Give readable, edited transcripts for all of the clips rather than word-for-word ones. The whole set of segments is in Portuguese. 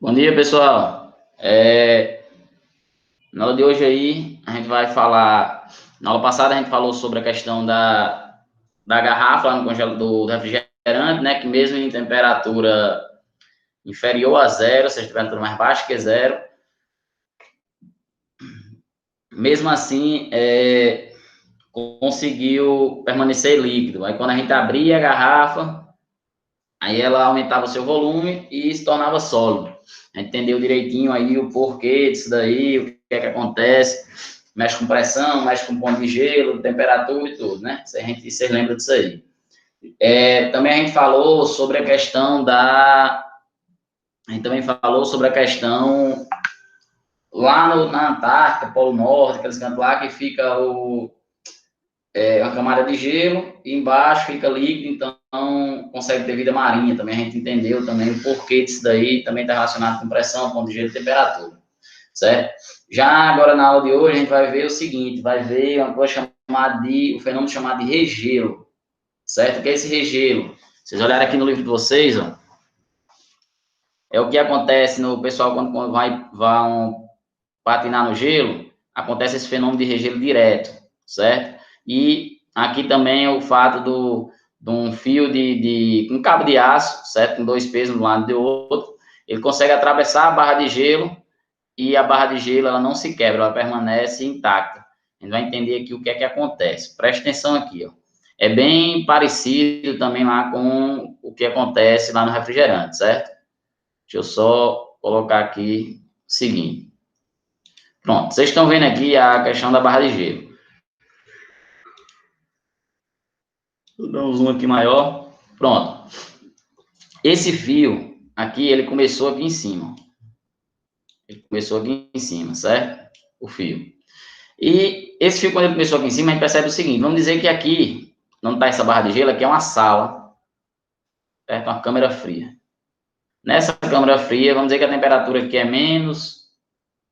Bom dia, pessoal. Na aula de hoje aí, a gente vai falar... Na aula passada, a gente falou sobre a questão da garrafa lá no congelador do refrigerante, né? Que mesmo em temperatura inferior a zero, ou seja, temperatura mais baixa que zero, mesmo assim, conseguiu permanecer líquido. Aí, quando a gente abria a garrafa, aí ela aumentava o seu volume e se tornava sólido. A gente entendeu direitinho aí o porquê disso daí, o que é que acontece, mexe com pressão, mexe com ponto de gelo, temperatura e tudo, né? Vocês lembram disso aí. Também a gente falou sobre a questão da... A gente também falou sobre a questão lá na Antártica, Polo Norte, aqueles cantos lá que fica uma camada de gelo e embaixo fica líquido, então consegue ter vida marinha. Também a gente entendeu também o porquê disso daí, também está relacionado com pressão, ponto de gelo e temperatura, certo? Já agora na aula de hoje a gente vai ver o seguinte, vai ver uma coisa chamada o fenômeno chamado de regelo, certo? O que é esse regelo? Vocês olharem aqui no livro de vocês, ó, é o que acontece no pessoal quando vão patinar no gelo, acontece esse fenômeno de regelo direto, certo? E aqui também é o fato de um fio um cabo de aço, certo? Com dois pesos de um lado e do outro, ele consegue atravessar a barra de gelo e a barra de gelo ela não se quebra, ela permanece intacta. A gente vai entender aqui o que é que acontece. Preste atenção aqui, ó. É bem parecido também lá com o que acontece lá no refrigerante, certo? Deixa eu só colocar aqui o seguinte. Pronto, vocês estão vendo aqui a questão da barra de gelo. Vou dar um zoom aqui maior. Pronto. Esse fio aqui, ele começou aqui em cima. Ele começou aqui em cima, certo? O fio. E esse fio, quando ele começou aqui em cima, a gente percebe o seguinte. Vamos dizer que aqui, não está essa barra de gelo, aqui é uma sala, certo? Uma câmara fria. Nessa câmara fria, vamos dizer que a temperatura aqui é menos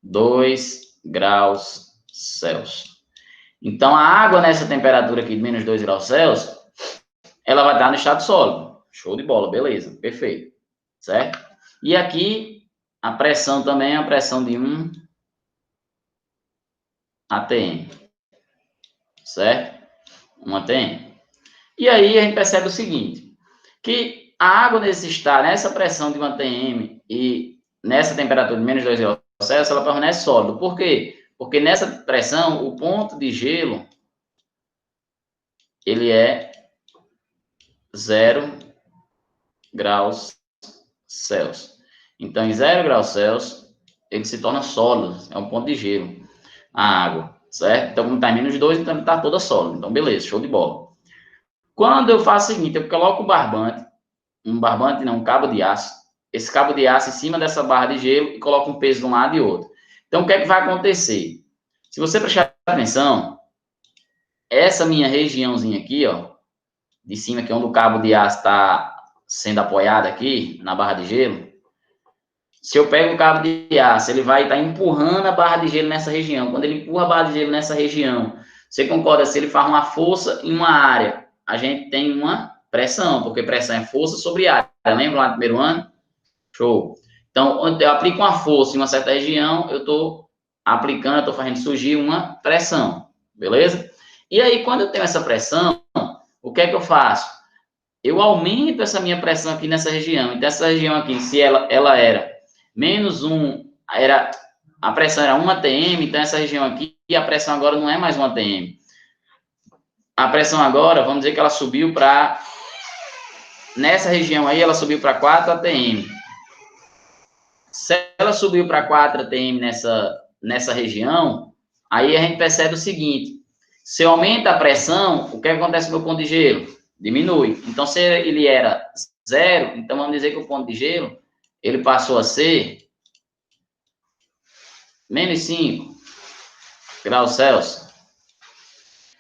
2 graus Celsius. Então, a água nessa temperatura aqui de menos 2 graus Celsius, ela vai estar no estado sólido. Show de bola, beleza, perfeito. Certo? E aqui, a pressão também é a pressão de 1 atm. Certo? 1 atm. E aí a gente percebe o seguinte, que a água nessa pressão de 1 atm e nessa temperatura de menos 2 graus Celsius, ela permanece sólida. Por quê? Porque nessa pressão, o ponto de gelo, ele é 0 graus Celsius. Então, em 0 graus Celsius, ele se torna sólido, é um ponto de gelo, a água, certo? Então, como está em menos 2, então ele está toda sólida. Então, beleza, show de bola. Quando eu faço o seguinte, eu coloco um cabo de aço, esse cabo de aço em cima dessa barra de gelo e coloco um peso de um lado e outro. Então, o que é que vai acontecer? Se você prestar atenção, essa minha regiãozinha aqui, ó, de cima, que é onde o cabo de aço está sendo apoiado aqui, na barra de gelo, se eu pego o cabo de aço, ele vai estar empurrando a barra de gelo nessa região. Quando ele empurra a barra de gelo nessa região, você concorda? Se ele faz uma força em uma área, a gente tem uma pressão, porque pressão é força sobre área. Lembra lá do primeiro ano? Show. Então, quando eu aplico uma força em uma certa região, eu estou aplicando, estou fazendo surgir uma pressão. Beleza? E aí, quando eu tenho essa pressão, o que é que eu faço? Eu aumento essa minha pressão aqui nessa região. Então, essa região aqui, se ela era menos 1, a pressão era 1 atm, então essa região aqui, a pressão agora não é mais 1 atm. A pressão agora, vamos dizer que ela subiu para... Nessa região aí, ela subiu para 4 atm. Se ela subiu para 4 atm nessa região, aí a gente percebe o seguinte, se eu aumento a pressão, o que acontece com o ponto de gelo? Diminui. Então, se ele era 0, então vamos dizer que o ponto de gelo, ele passou a ser menos 5 graus Celsius.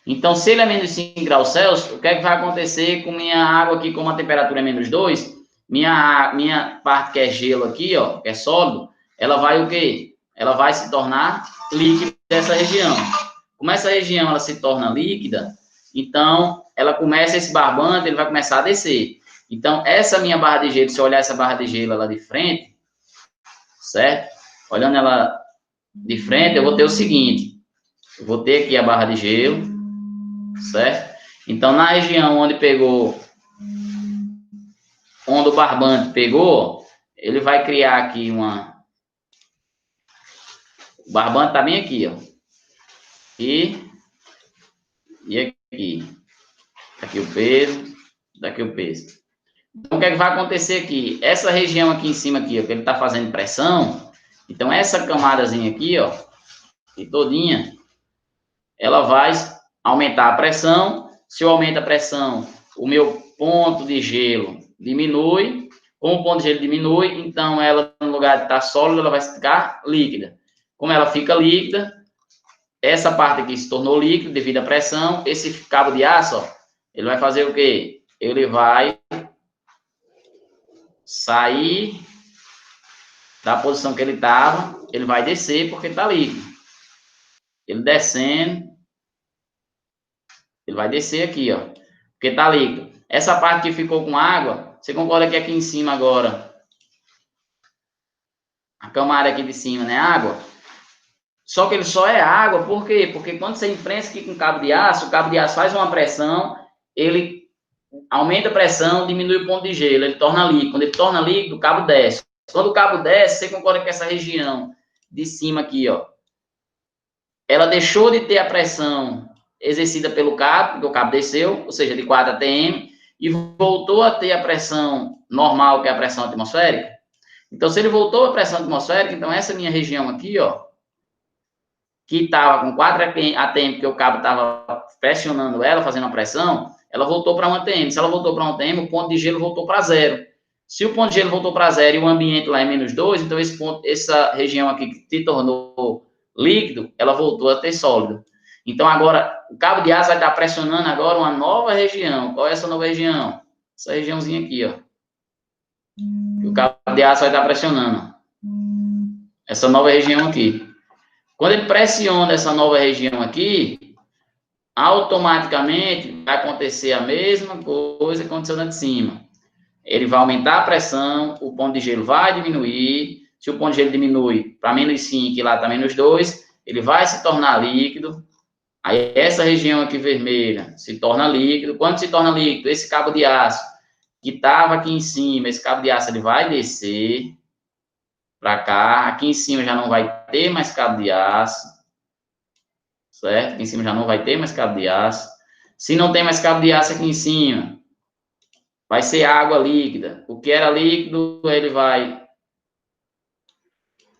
Então, se ele é menos 5 graus Celsius, o que é que vai acontecer com minha água aqui, como a temperatura é menos 2, minha parte que é gelo aqui, ó, que é sólido, ela vai o quê? Ela vai se tornar líquida dessa região. Como essa região ela se torna líquida, então ela começa esse barbante, ele vai começar a descer. Então, essa minha barra de gelo, se eu olhar essa barra de gelo lá de frente, certo? Olhando ela de frente, eu vou ter o seguinte, eu vou ter aqui a barra de gelo, certo? Então, na região onde pegou, onde o barbante pegou, ele vai criar aqui uma... O barbante tá bem aqui, ó. E aqui. Aqui o peso, daqui o peso. Então, o que é que vai acontecer aqui? Essa região aqui em cima, aqui, ó, que ele está fazendo pressão, então essa camadazinha aqui, ó, e todinha, ela vai aumentar a pressão. Se eu aumento a pressão, o meu ponto de gelo diminui. Como o ponto de gelo diminui, então ela, no lugar de estar sólida, ela vai ficar líquida. Como ela fica líquida, essa parte aqui se tornou líquida devido à pressão. Esse cabo de aço, ó, ele vai fazer o quê? Ele vai sair da posição que ele estava, ele vai descer porque está líquido. Ele descendo, ele vai descer aqui, ó, porque está líquido. Essa parte que ficou com água, você concorda que aqui em cima agora, a camada aqui de cima, né, água? Só que ele só é água, por quê? Porque quando você imprensa aqui com cabo de aço, o cabo de aço faz uma pressão, ele aumenta a pressão, diminui o ponto de gelo, ele torna líquido. Quando ele torna líquido, o cabo desce. Quando o cabo desce, você concorda que essa região de cima aqui, ó, ela deixou de ter a pressão exercida pelo cabo, porque o cabo desceu, ou seja, de 4 atm, e voltou a ter a pressão normal, que é a pressão atmosférica. Então, se ele voltou à pressão atmosférica, então essa minha região aqui, ó, que estava com 4 atm, porque o cabo estava pressionando ela, fazendo a pressão, ela voltou para 1 atm. Se ela voltou para 1 atm, o ponto de gelo voltou para zero. Se o ponto de gelo voltou para zero e o ambiente lá é -2, então essa região aqui que se tornou líquido, ela voltou a ter sólido. Então, agora, o cabo de aço vai estar pressionando agora uma nova região. Qual é essa nova região? Essa regiãozinha aqui, ó. O cabo de aço vai estar pressionando. Essa nova região aqui. Quando ele pressiona essa nova região aqui, automaticamente vai acontecer a mesma coisa que aconteceu na de cima. Ele vai aumentar a pressão, o ponto de gelo vai diminuir. Se o ponto de gelo diminui para -5 e lá está -2, ele vai se tornar líquido. Aí essa região aqui vermelha se torna líquido. Quando se torna líquido, esse cabo de aço que estava aqui em cima, esse cabo de aço ele vai descer para cá. Aqui em cima já não vai ter mais cabo de aço, certo? Aqui em cima já não vai ter mais cabo de aço. Se não tem mais cabo de aço aqui em cima, vai ser água líquida. O que era líquido, ele vai...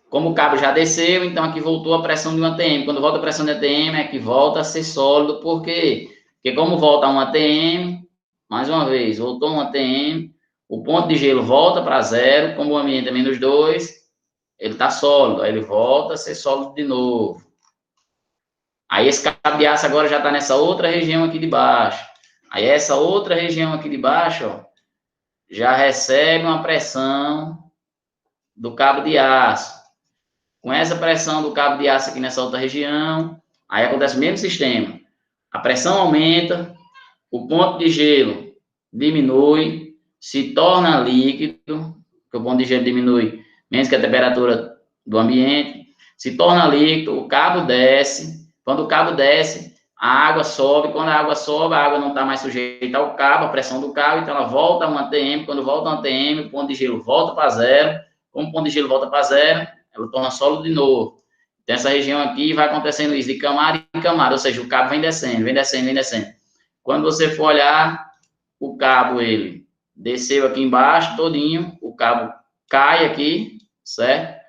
Como o cabo já desceu, então aqui voltou a pressão de 1 atm. Quando volta a pressão de atm, é que volta a ser sólido. Por quê? Porque como volta a 1 atm, mais uma vez, voltou a 1 atm, o ponto de gelo volta para zero, como o ambiente é -2, ele está sólido. Aí ele volta a ser sólido de novo. Aí esse cabo de aço agora já está nessa outra região aqui de baixo. Aí essa outra região aqui de baixo, ó, já recebe uma pressão do cabo de aço. Com essa pressão do cabo de aço aqui nessa outra região, aí acontece o mesmo sistema. A pressão aumenta, o ponto de gelo diminui, se torna líquido, porque o ponto de gelo diminui menos que a temperatura do ambiente, se torna líquido, o cabo desce. Quando o cabo desce, a água sobe. Quando a água sobe, a água não está mais sujeita ao cabo, a pressão do cabo, então ela volta a 1 atm. Quando volta a 1 atm, o ponto de gelo volta para zero. Como o ponto de gelo volta para zero, ela torna sólido de novo. Então, essa região aqui vai acontecendo isso de camada em camada, ou seja, o cabo vem descendo, vem descendo, vem descendo. Quando você for olhar, o cabo, ele desceu aqui embaixo todinho, o cabo cai aqui, certo?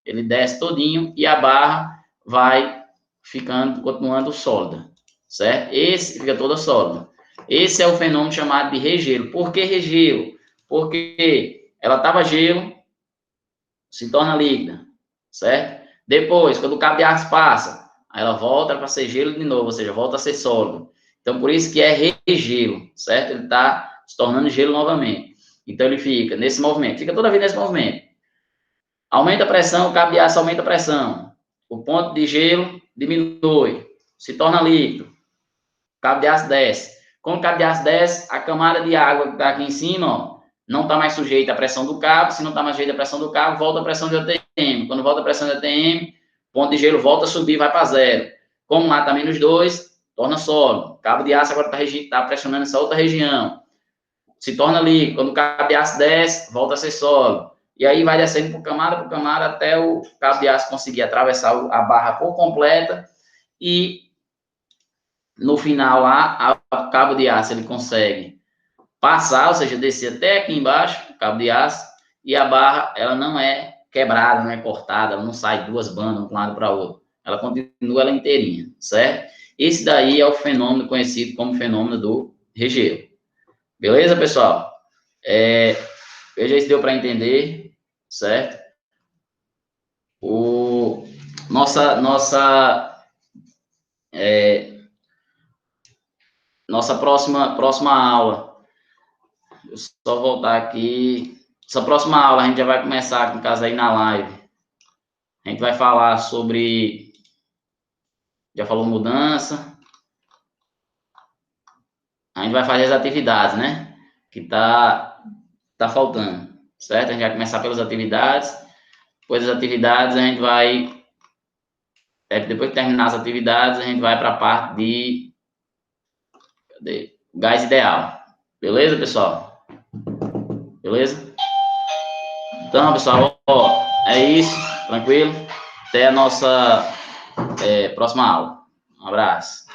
Ele desce todinho e a barra vai ficando, continuando sólida, certo? Esse fica toda sólida. Esse é o fenômeno chamado de regelo. Por que regelo? Porque ela estava gelo, se torna líquida, certo? Depois, quando o cabo de aço passa, aí ela volta para ser gelo de novo, ou seja, volta a ser sólido. Então, por isso que é regelo, certo? Ele está se tornando gelo novamente. Então, ele fica nesse movimento, fica toda a vida nesse movimento. Aumenta a pressão, o cabo de aço aumenta a pressão. O ponto de gelo diminui, se torna líquido. O cabo de aço desce. Quando o cabo de aço desce, a camada de água que está aqui em cima, ó, não está mais sujeito à pressão do cabo. Se não está mais sujeito à pressão do cabo, volta a pressão de ATM. Quando volta a pressão de ATM, ponto de gelo volta a subir, vai para zero. Como lá está -2, torna sólido. O cabo de aço agora está pressionando essa outra região. Se torna líquido. Quando o cabo de aço desce, volta a ser sólido. E aí vai descendo por camada, até o cabo de aço conseguir atravessar a barra por completa. E no final lá, o cabo de aço ele consegue passar, ou seja, descer até aqui embaixo, o cabo de aço, e a barra, ela não é quebrada, não é cortada, ela não sai duas bandas, um lado para o outro. Ela continua ela inteirinha, certo? Esse daí é o fenômeno conhecido como fenômeno do regelo. Beleza, pessoal? Veja se deu para entender, certo? Nossa próxima aula. Eu só voltar aqui. Essa próxima aula a gente já vai começar, no caso aí na live. A gente vai falar sobre... Já falou mudança. A gente vai fazer as atividades, né? Que tá faltando, certo? A gente vai começar pelas atividades. Depois das atividades a gente vai... depois que terminar as atividades, a gente vai para a parte de... gás ideal. Beleza, pessoal? Beleza? Então, pessoal, é isso. Tranquilo? Até a nossa próxima aula. Um abraço.